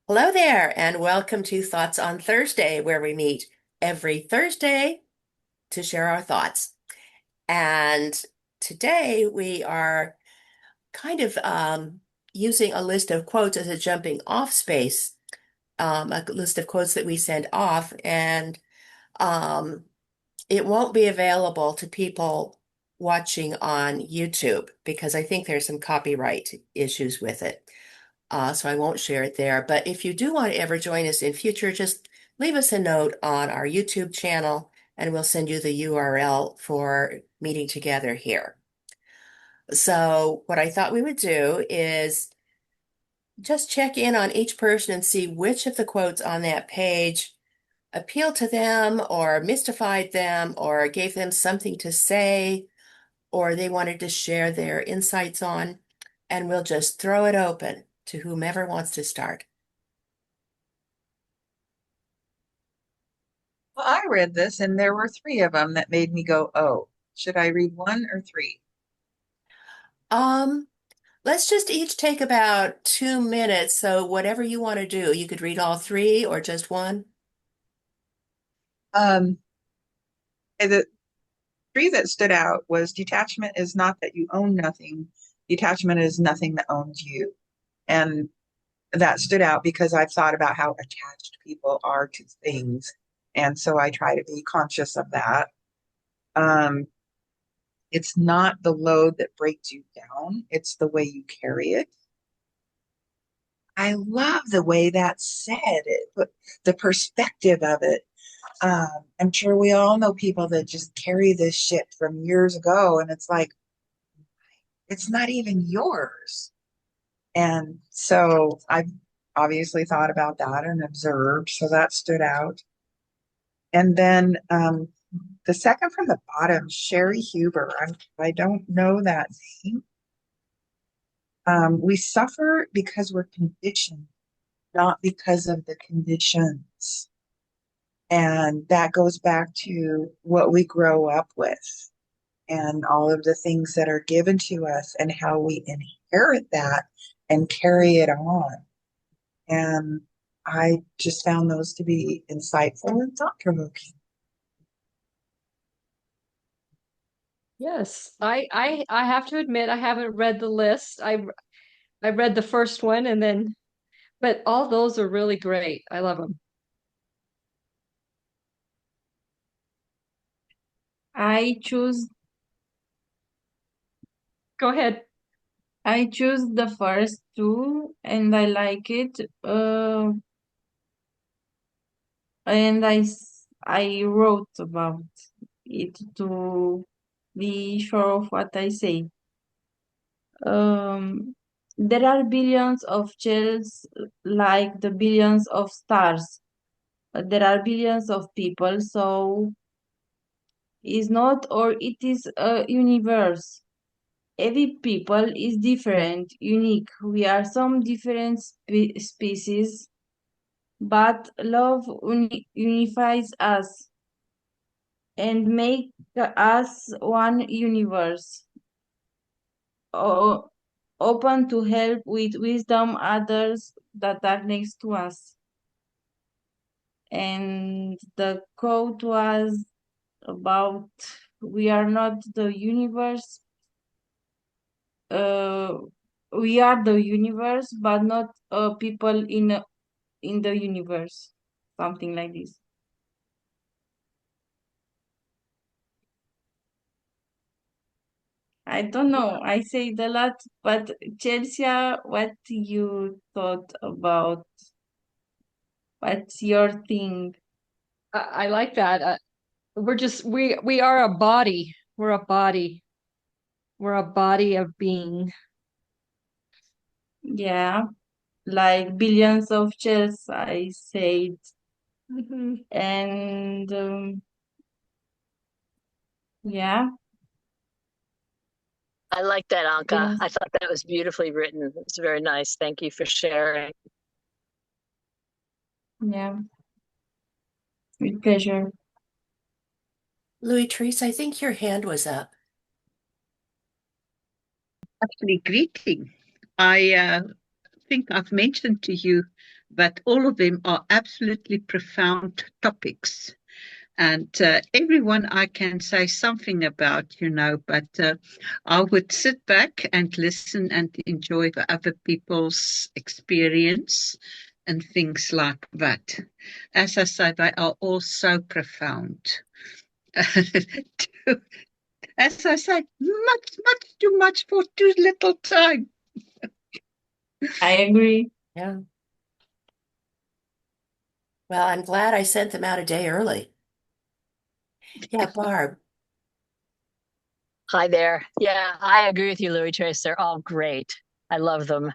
Hello there, and welcome to Thoughts on Thursday, where we meet every Thursday to share our thoughts. And today we are kind of using a list of quotes as a jumping off space, a list of quotes that we send off, and um, it won't be available to people watching on YouTube because I think there's some copyright issues with it. So I won't share it there. But if you do want to ever join us in future, just leave us a note on our YouTube channel and we'll send you the URL for meeting together here. So what I thought we would do is just check in on each person and see which of the quotes on that page appealed to them or mystified them or gave them something to say or they wanted to share their insights on. And we'll just throw it open to whomever wants to start. Well, I read this and there were three of them that made me go, oh, should I read one or three? Um, let's just each take about 2 minutes. So whatever you want to do, you could read all three or just one. Um, and the three that stood out was detachment is not that you own nothing. Detachment is nothing that owns you. And that stood out because I've thought about how attached people are to things. And so I try to be conscious of that. Um, it's not the load that breaks you down, it's the way you carry it. I love the way that's said, the perspective of it. I'm sure we all know people that just carry this shit from years ago, and it's like, it's not even yours. And so I've obviously thought about that and observed, so that stood out. And then the second from the bottom, Sherry Huber. I don't know that name. We suffer because we're conditioned, not because of the conditions. And that goes back to what we grow up with and all of the things that are given to us and how we inherit that and carry it on. And I just found those to be insightful and thought provoking. Yes, I have to admit I haven't read the list. I read the first one and then but all those are really great. I love them. I choose Go ahead. I choose the first two and I like it. And I wrote about it to be sure of what I say. Um, there are billions of shells like the billions of stars. There are billions of people, so is not or it is a universe. Every people is different, unique. We are some different species, but love unifies us and make us one universe. O- Open to help with wisdom others that are next to us. And the quote was about we are not the universe. Uh, we are the universe, but not people in the universe. Something like this. I don't know. I say it a lot, but Chelsea, what you thought about? What's your thing? I like that. We are a body. We're a body. We're a body of being. Yeah, like billions of shells, I said. Mhm. And yeah, I like that, Anka. yes, I thought that was beautifully written. It was very nice. Thank you for sharing. yeah, with pleasure. Louis Therese, I think your hand was up. Actually, greeting. I think I've mentioned to you but all of them are absolutely profound topics. And everyone I can say something about, but I would sit back and listen and enjoy the other people's experience and things like that. As I say, they are all so profound. As I say, much too much for too little time. I agree. Yeah. Well, I'm glad I sent them out a day early. Yeah, Barb. Hi there. Yeah, I agree with you, Louis Trace. They're all great. I love them.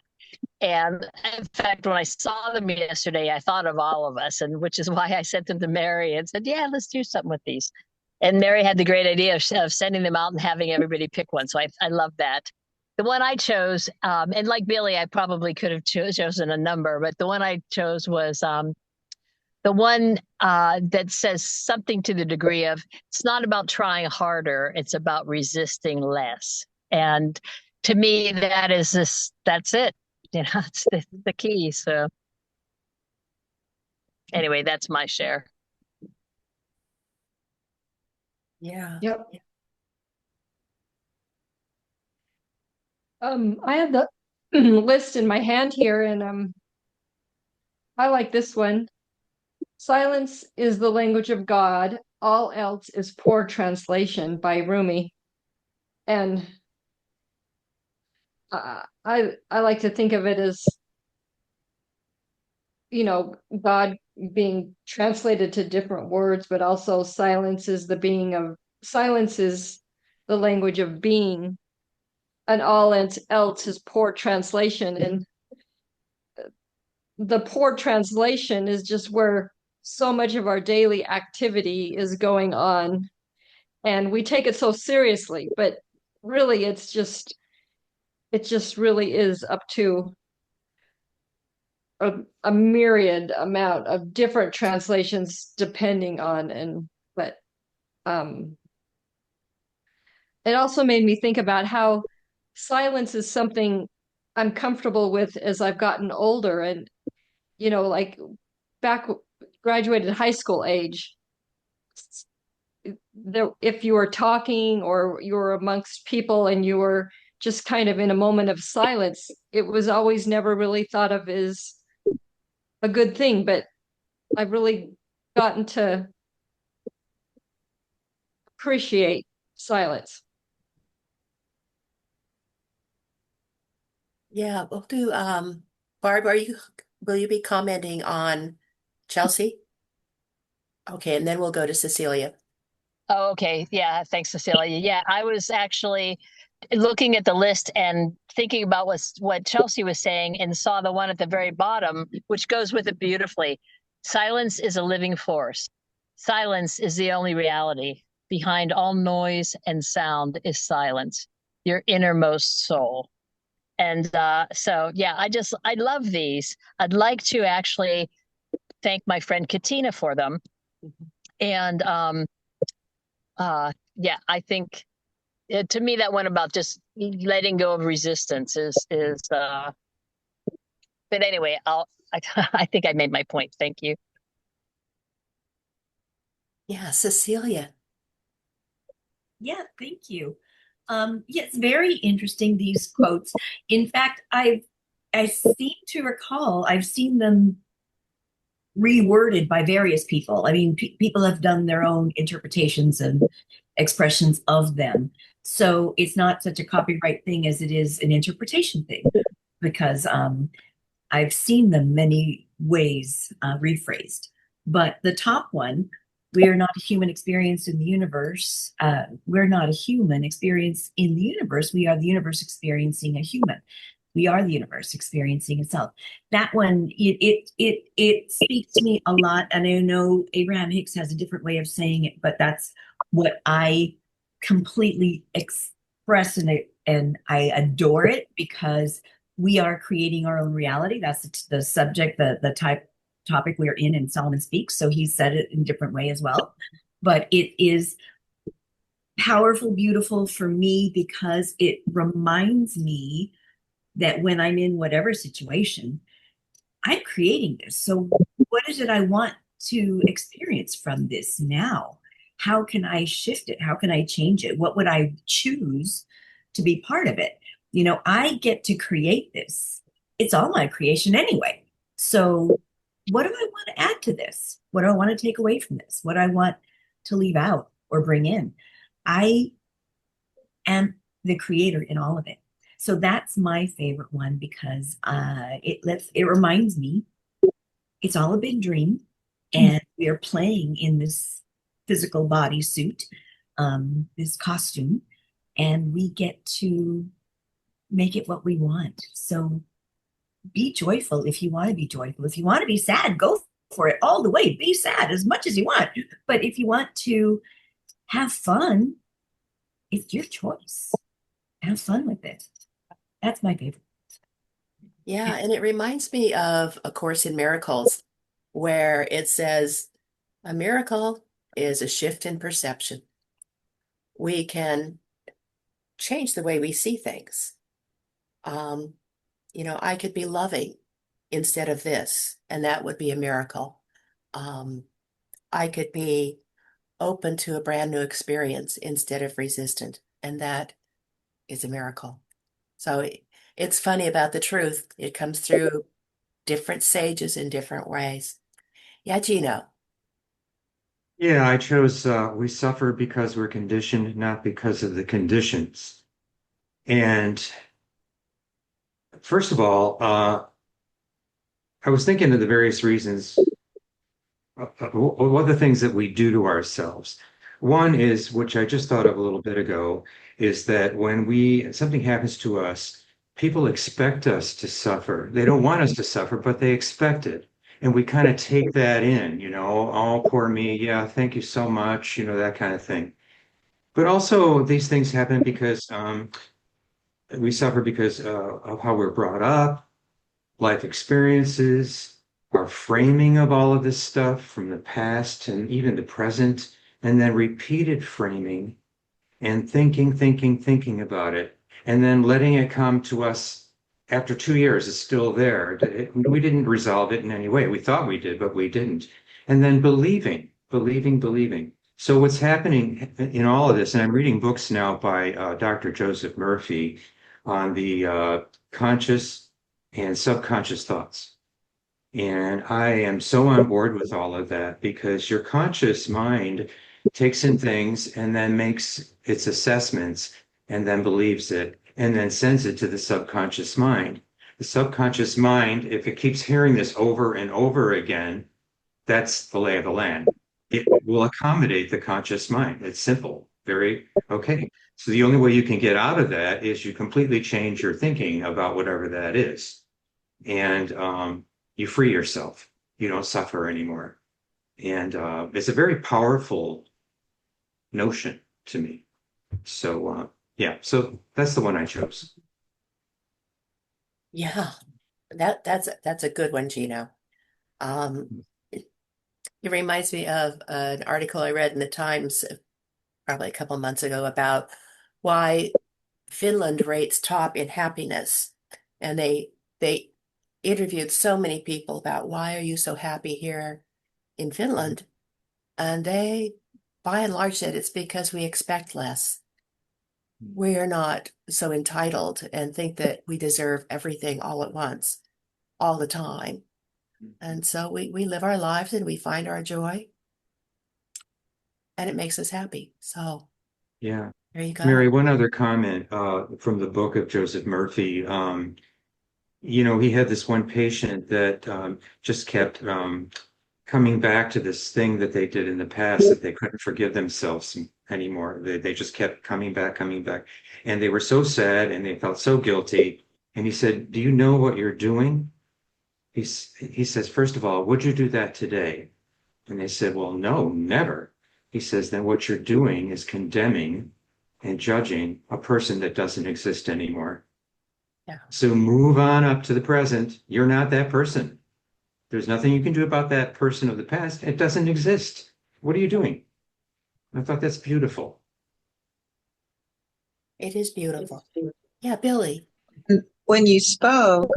And in fact, when I saw them yesterday, I thought of all of us, and which is why I sent them to Mary and said, yeah, let's do something with these. And Mary had the great idea of sending them out and having everybody pick one. So I love that. The one I chose, and like Billy, I probably could have chosen a number, but the one I chose was the one that says something to the degree of, it's not about trying harder, it's about resisting less. And to me, that's it. It's the key. So anyway, that's my share. Yeah. Yep. I have the list in my hand here, and I like this one. Silence is the language of God. All else is poor translation by Rumi. And I like to think of it as, God being translated to different words, but also silence is the language of being, and all else is poor translation. And the poor translation is just where so much of our daily activity is going on, and we take it so seriously, but really it just really is up to a myriad amount of different translations depending on. But it also made me think about how silence is something I'm comfortable with as I've gotten older. And like back graduated high school age, if you were talking or you were amongst people and you were just kind of in a moment of silence, it was always never really thought of as a good thing. But I've really gotten to appreciate silence. Yeah. We'll do, Barb, will you be commenting on Chelsea? Okay, and then we'll go to Cecilia. Oh, okay. Yeah. Thanks, Cecilia. Yeah, I was actually looking at the list and thinking about what Chelsea was saying, and saw the one at the very bottom, which goes with it beautifully. Silence is a living force. Silence is the only reality. Behind all noise and sound is silence, your innermost soul. And so, yeah, I love these. I'd like to actually thank my friend Katina for them. And yeah, I think to me that one about just letting go of resistance is but anyway, I think I made my point. Thank you. Yeah, Cecilia. Yeah, thank you. Yeah, it's very interesting, these quotes. In fact, I seem to recall I've seen them reworded by various people. I mean, people have done their own interpretations and expressions of them. So it's not such a copyright thing as it is an interpretation thing, because I've seen them many ways rephrased. But the top one, we are not a human experience in the universe. We're not a human experience in the universe. We are the universe experiencing a human. We are the universe experiencing itself. That one, it speaks to me a lot. And I know Abraham Hicks has a different way of saying it, but that's what I completely express and I adore it, because we are creating our own reality. That's the subject, the topic we're in Solomon Speaks. So he said it in a different way as well. But it is powerful, beautiful for me, because it reminds me that when I'm in whatever situation, I'm creating this. So what is it I want to experience from this now? How can I shift it? How can I change it? What would I choose to be part of it? I get to create this. It's all my creation anyway. So what do I want to add to this? What do I want to take away from this? What do I want to leave out or bring in? I am the creator in all of it. So that's my favorite one because it reminds me it's all a big dream, and we are playing in this physical body suit, this costume, and we get to make it what we want. So be joyful if you want to be joyful. If you want to be sad, go for it all the way. Be sad as much as you want. But if you want to have fun, it's your choice. Have fun with it. That's my favorite. Yeah, and it reminds me of A Course in Miracles, where it says a miracle is a shift in perception. We can change the way we see things. I could be loving instead of this, and that would be a miracle. I could be open to a brand new experience instead of resistant, and that is a miracle. So it's funny about the truth. It comes through different sages in different ways. Yeah, Gino. Yeah, I chose we suffer because we're conditioned, not because of the conditions. And first of all, I was thinking of the various reasons, what are the things that we do to ourselves. One is, which I just thought of a little bit ago, is that when something happens to us, people expect us to suffer. They don't want us to suffer, but they expect it. And we kind of take that in, oh, poor me. Yeah, thank you so much, that kind of thing. But also, these things happen because we suffer because of how we're brought up, life experiences, our framing of all of this stuff from the past and even the present, and then repeated framing and thinking about it, and then letting it come to us after 2 years. It's still there. We didn't resolve it in any way. We thought we did, but we didn't. And then believing. So what's happening in all of this, and I'm reading books now by Dr. Joseph Murphy on the conscious and subconscious thoughts. And I am so on board with all of that because your conscious mind takes in things and then makes its assessments and then believes it and then sends it to the subconscious mind. The subconscious mind, if it keeps hearing this over and over again, that's the lay of the land. It will accommodate the conscious mind. It's simple, very okay. So the only way you can get out of that is you completely change your thinking about whatever that is. And you free yourself. You don't suffer anymore. And it's a very powerful notion to me. So yeah, so that's the one I chose. Yeah, that's a good one, Gino. It reminds me of an article I read in the Times probably a couple months ago about why Finland rates top in happiness. And they interviewed so many people about why are you so happy here in Finland? And they, by and large, said it's because we expect less. We are not so entitled and think that we deserve everything all at once, all the time. And so we live our lives and we find our joy and it makes us happy. So Yeah. there you go. Mary, one other comment from the book of Joseph Murphy. He had this one patient that just kept coming back to this thing that they did in the past that they couldn't forgive themselves anymore. They just kept coming back. And they were so sad and they felt so guilty. And he said, do you know what you're doing? He says, first of all, would you do that today? And they said, well, no, never. He says, then what you're doing is condemning and judging a person that doesn't exist anymore. Yeah. So move on up to the present. You're not that person. There's nothing you can do about that person of the past. It doesn't exist. What are you doing? I thought that's beautiful. It is beautiful. Yeah, Billy. When you spoke,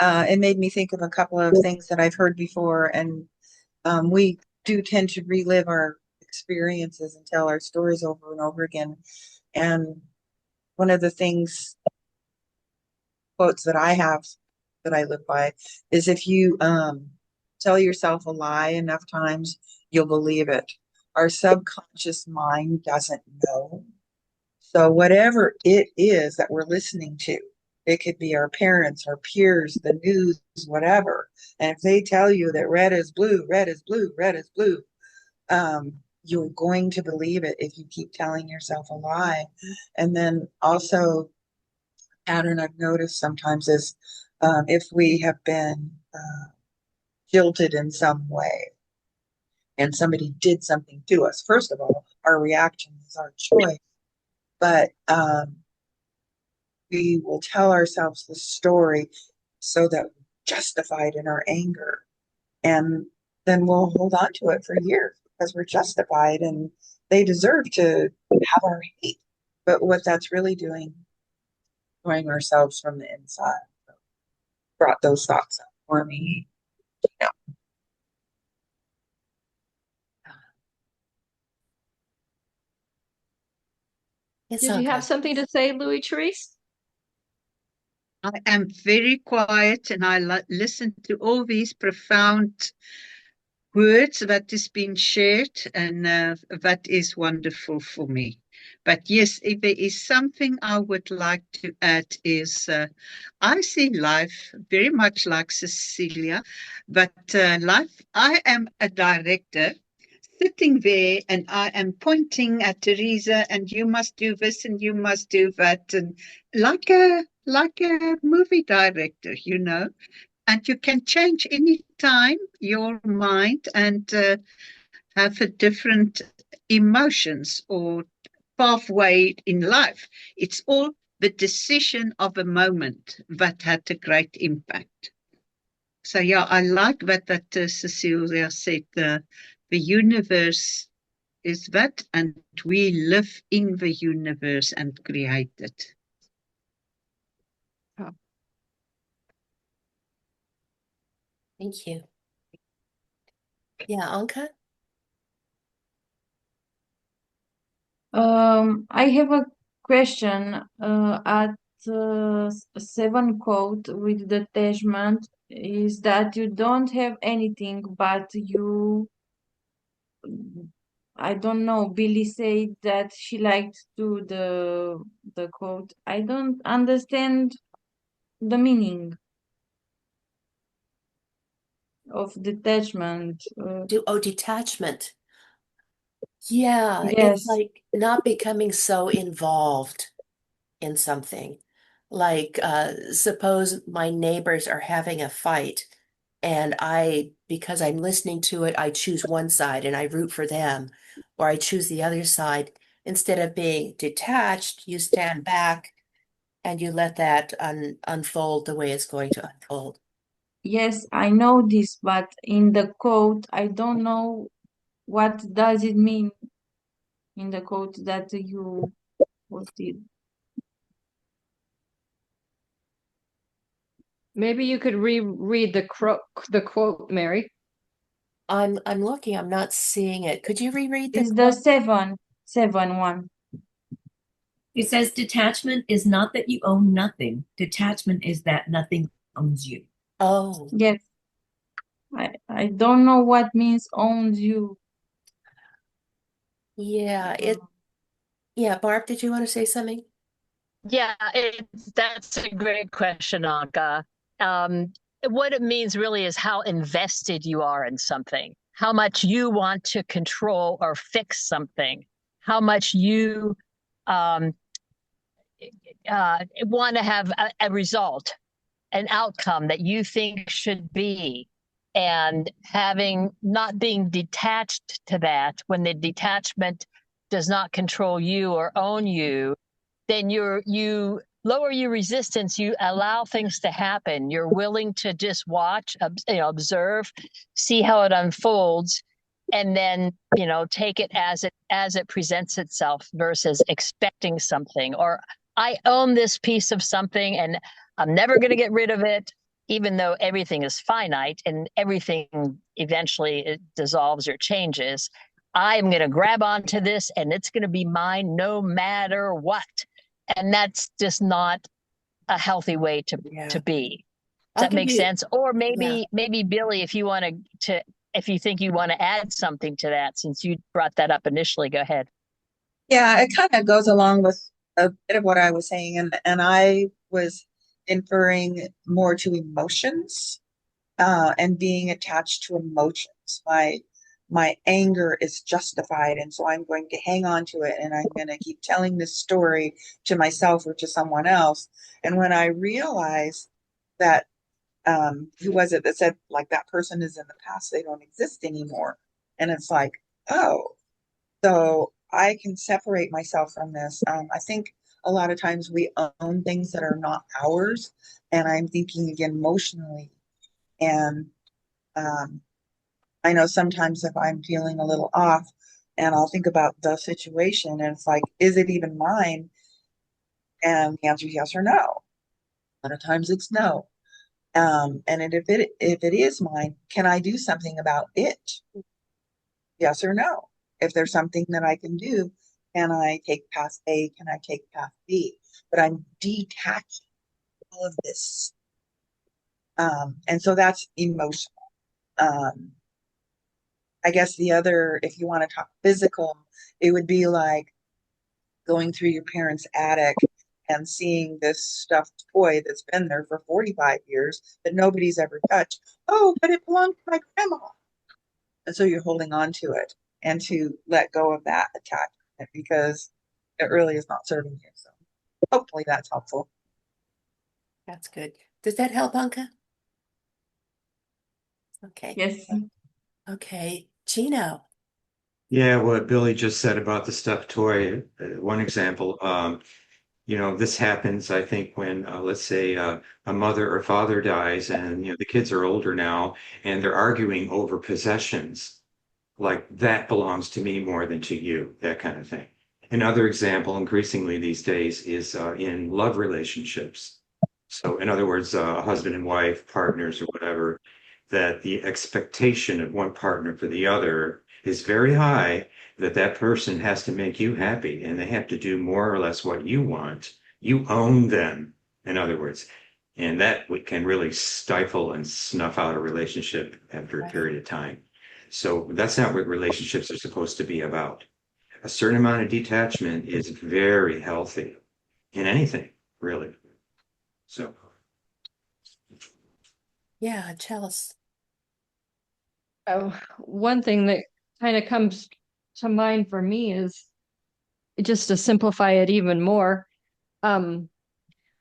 It made me think of a couple of things that I've heard before, and we do tend to relive our experiences and tell our stories over and over again. And one of the things, quotes that I have that I live by is if you tell yourself a lie enough times, you'll believe it. Our subconscious mind doesn't know. So whatever it is that we're listening to, it could be our parents, our peers, the news, whatever. And if they tell you that red is blue, red is blue, red is blue, you're going to believe it if you keep telling yourself a lie. And then also, pattern I've noticed sometimes is if we have been jilted in some way and somebody did something to us, first of all, our reaction is our choice, but we will tell ourselves the story so that we're justified in our anger. And then we'll hold on to it for years because we're justified and they deserve to have our hate. But what that's really doing, destroying ourselves from the inside. Brought those thoughts up for me. Yeah. It's Did you have okay. something to say, Louis Therese? I am very quiet and I listen to all these profound words that is being shared, and that is wonderful for me. But yes, if there is something I would like to add is I see life very much like Cecilia, but life, I am a director sitting there and I am pointing at Teresa and you must do this and you must do that, and like a movie director, and you can change any time your mind and have a different emotions or pathway in life. It's all the decision of a moment that had a great impact. So yeah, I like that Cecilia said the universe is that, and we live in the universe and create it. Oh. Thank you. Yeah, Anka? I have a question. At 7 quote with detachment is that you don't have anything, but you, I don't know. Billy said that she liked to the quote. I don't understand the meaning of detachment. Detachment. Yeah, it's Yes. like not becoming so involved in something. Like, suppose my neighbors are having a fight, and because I'm listening to it, I choose one side and I root for them, or I choose the other side. Instead of being detached, you stand back and you let that unfold the way it's going to unfold. Yes, I know this, but in the quote, I don't know what does it mean in the quote that you posted. Maybe you could reread the quote, Mary. I'm looking, I'm not seeing it. Could you reread the It's the quote? 7 1. It says detachment is not that you own nothing. Detachment is that nothing owns you. Oh, Yes, I don't know what means owns you. yeah, yeah, Barb, did you want to say something? Yeah, that's a great question, Anka. What it means really is how invested you are in something, how much you want to control or fix something, how much you um, want to have a result, an outcome that you think should be, and having not being detached to that. When the detachment does not control you or own you, then you lower your resistance. You allow things to happen. You're willing to just watch, observe, see how it unfolds, and then take it as it presents itself versus expecting something, or I own this piece of something and I'm never going to get rid of it. even though everything is finite and everything eventually dissolves or changes, I'm going to grab onto this and it's going to be mine no matter what. And that's just not a healthy way to be. Does that make sense? Or maybe Billy, if you want to if you think you want to add something to that, since you brought that up initially, go ahead. Yeah, it kind of goes along with a bit of what I was saying, and I was inferring more to emotions and being attached to emotions. My anger is justified, and so I'm going to hang on to it, and I'm going to keep telling this story to myself or to someone else. And when I realize that, who was it that said, like, that person is in the past, they don't exist anymore? And it's like, oh, so I can separate myself from this. I think a lot of times we own things that are not ours, and I'm thinking again emotionally. And I know sometimes if I'm feeling a little off, and I'll think about the situation, and it's like, is it even mine? And the answer is yes or no. A lot of times it's no. And if it is mine, can I do something about it? Yes or no. If there's something that I can do, can I take path A? Can I take path B? But I'm detaching all of this. And so that's emotional. I guess the other, if you want to talk physical, it would be like going through your parents' attic and seeing this stuffed toy that's been there for 45 years that nobody's ever touched. Oh, but it belonged to my grandma. And so you're holding on to it, and to let go of that attachment because it really is not serving you. So hopefully that's helpful. That's good. Does that help, Anka? Okay. Yes. Okay. Gino. Yeah, what Billy just said about the stuffed toy, one example, this happens, I think, when, let's say, a mother or father dies and, the kids are older now and they're arguing over possessions. Like, that belongs to me more than to you, that kind of thing. Another example, increasingly these days, is in love relationships. So, in other words, husband and wife, partners, or whatever, that the expectation of one partner for the other is very high, that that person has to make you happy and they have to do more or less what you want. You own them, in other words. And that can really stifle and snuff out a relationship after a period of time. So that's not what relationships are supposed to be about. A certain amount of detachment is very healthy in anything, really. So, Yeah, Chalice. Oh, one thing that kind of comes to mind for me is just to simplify it even more. Um,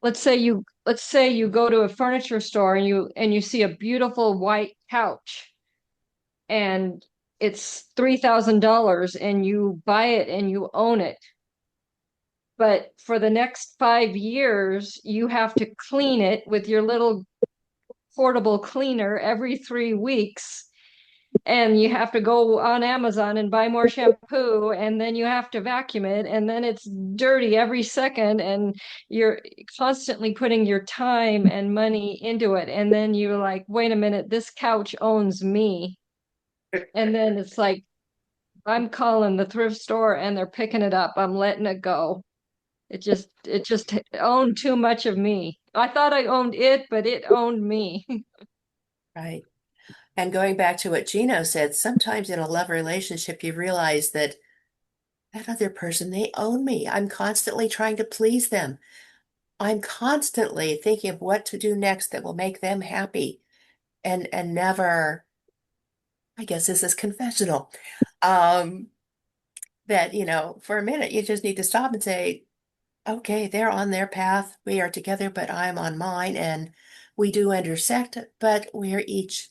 let's say you go to a furniture store and you see a beautiful white couch and it's $3,000 and you buy it and you own it. But for the next 5 years, you have to clean it with your little portable cleaner every 3 weeks. And you have to go on Amazon and buy more shampoo, and then you have to vacuum it, and then it's dirty every second, and you're constantly putting your time and money into it. And then you're like, wait a minute, this couch owns me. And then it's like, I'm calling the thrift store and they're picking it up. I'm letting it go. It just owned too much of me. I thought I owned it, but it owned me. Right. And going back to what Gino said, sometimes in a love relationship, you realize that that other person, they own me. I'm constantly trying to please them. I'm constantly thinking of what to do next that will make them happy and never, I guess this is confessional. Um, that, for a minute, you just need to stop and say, okay, they're on their path. We are together, but I'm on mine. And we do intersect, but we're each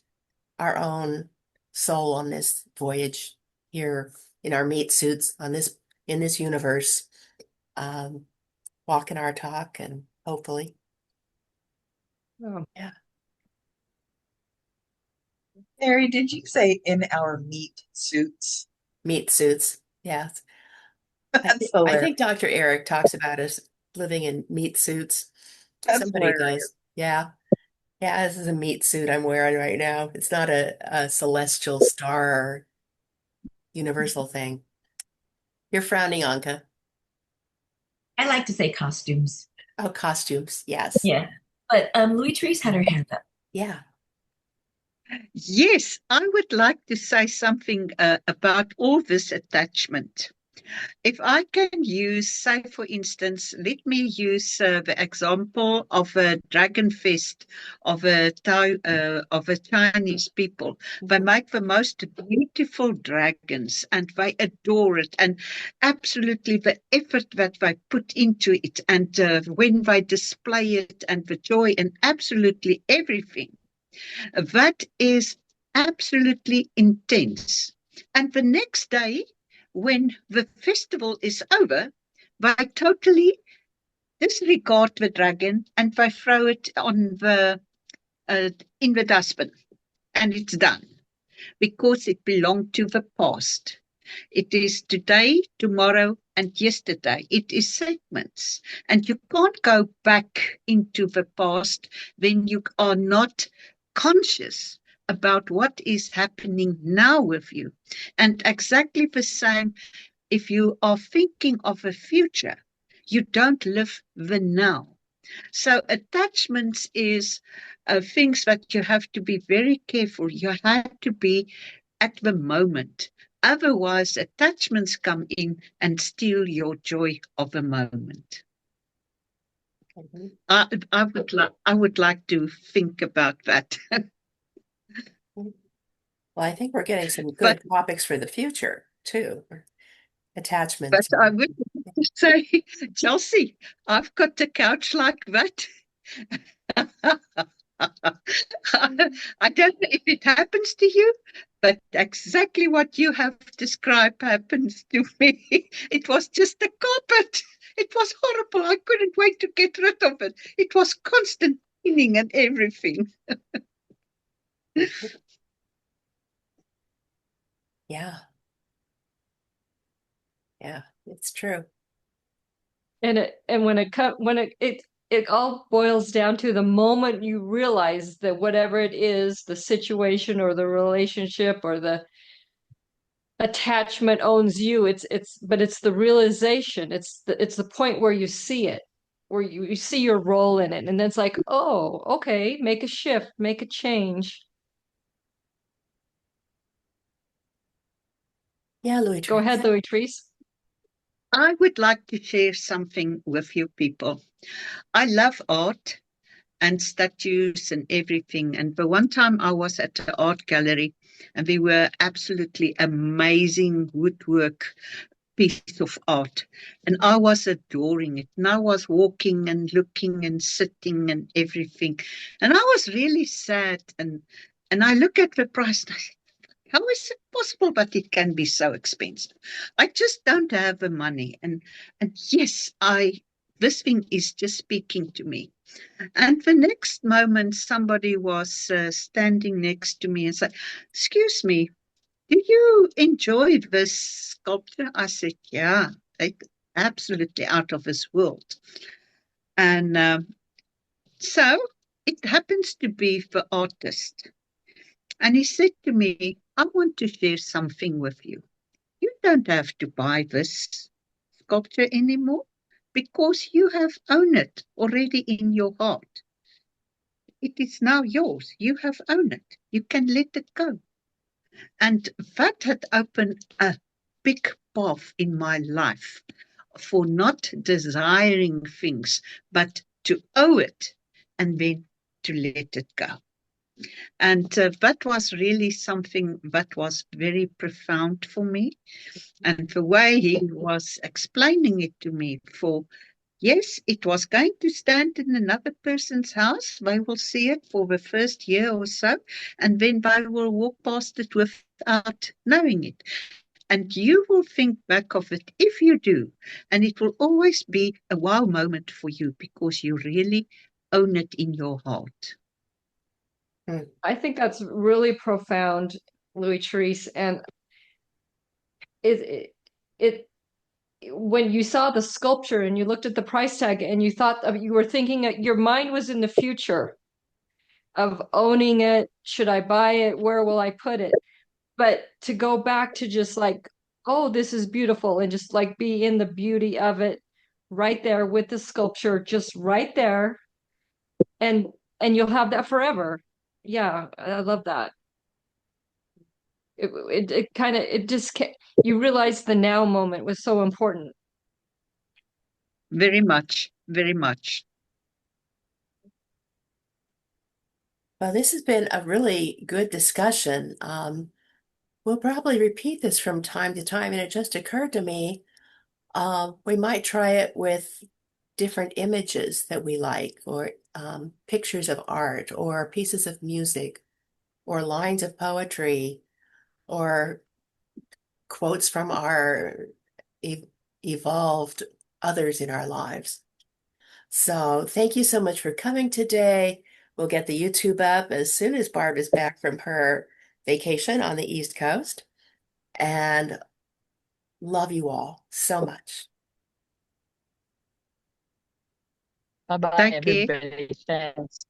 our own soul on this voyage here in our meat suits in this universe, um, walking our talk and hopefully, Oh, yeah, Mary, did you say in our meat suits? meat suits. Yes. That's I hilarious. think Dr. Eric talks about us living in meat suits. That's Somebody hilarious. does. Yeah. Yeah, this is a meat suit I'm wearing right now. It's not a celestial star universal thing. You're frowning, Anka. I like to say costumes. Oh, costumes. Yes. Yeah. But Louis Therese had her hand up. Yeah. Yes, I would like to say something about all this attachment. If I can use, say, for instance, let me use the example of a dragon fest of a Chinese people. They Mhm. make the most beautiful dragons, and they adore it, and absolutely the effort that they put into it, and when they display it, and the joy, and absolutely everything. That is absolutely intense. And the next day, when the festival is over, they totally disregard the dragon and they throw it on uh, in the dustbin, and it's done because it belonged to the past. It is today, tomorrow, and yesterday. It is segments, and you can't go back into the past when you are not conscious about what is happening now with you. And exactly the same if you are thinking of a future, you don't live the now. So attachments is things that you have to be very careful. You have to be at the moment. Otherwise, attachments come in and steal your joy of the moment. Mhm. I would like to think about that. Well, I think we're getting some but good topics for the future too. but Attachment. I would say, Chelsea, I've got a couch like that. I don't know if it happens to you, but exactly what you have described happens to me. It was just a carpet. It was horrible. I couldn't wait to get rid of it. It was constant cleaning and everything. Yeah. Yeah. It's true. And when it all boils down to the moment you realize that whatever it is, the situation or the relationship or the attachment owns you, it's the realization, it's the point where you see it, where you see your role in it, and then it's like, oh, okay, make a shift, make a change. Yeah, Louis Go Trace. ahead, Louis Treese. I would like to share something with you people. I love art and statues and everything. And the one time I was at the art gallery and we were absolutely amazing woodwork piece of art. And I was adoring it. And I was walking and looking and sitting and everything. And I was really sad. And I look at the price and I say, how is it possible that it can be so expensive? I just don't have the money. And yes, this thing is just speaking to me. And the next moment, somebody was standing next to me and said, "Excuse me, do you enjoy this sculpture?" I said, "Yeah, it's absolutely out of this world." And so it happens to be the artist. And he said to me, "I want to share something with you. You don't have to buy this sculpture anymore because you have owned it already in your heart. It is now yours. You have owned it. You can let it go." And that had opened a big path in my life for not desiring things, but to owe it and then to let it go. And that was really something that was very profound for me. And the way he was explaining it to me, for yes, it was going to stand in another person's house. They will see it for the first year or so, and then they will walk past it without knowing it. And you will think back of it if you do, and it will always be a wow moment for you because you really own it in your heart. I think that's really profound, Louis Treese. And it when you saw the sculpture and you looked at the price tag and you thought of, you were thinking, your mind was in the future, of owning it. Should I buy it? Where will I put it? But to go back to just like, oh, this is beautiful, and just like be in the beauty of it right there with the sculpture, just right there, and you'll have that forever. Yeah, I love that. It kind of, it just you realize the now moment was so important. Very much, very much. Well, this has been a really good discussion. We'll probably repeat this from time to time, and it just occurred to me, we might try it with different images that we like, or pictures of art, or pieces of music, or lines of poetry, or quotes from our evolved others in our lives. So thank you so much for coming today. We'll get the YouTube up as soon as Barb is back from her vacation on the East Coast. And love you all so much. Bye bye, Thank you. everybody. Thanks.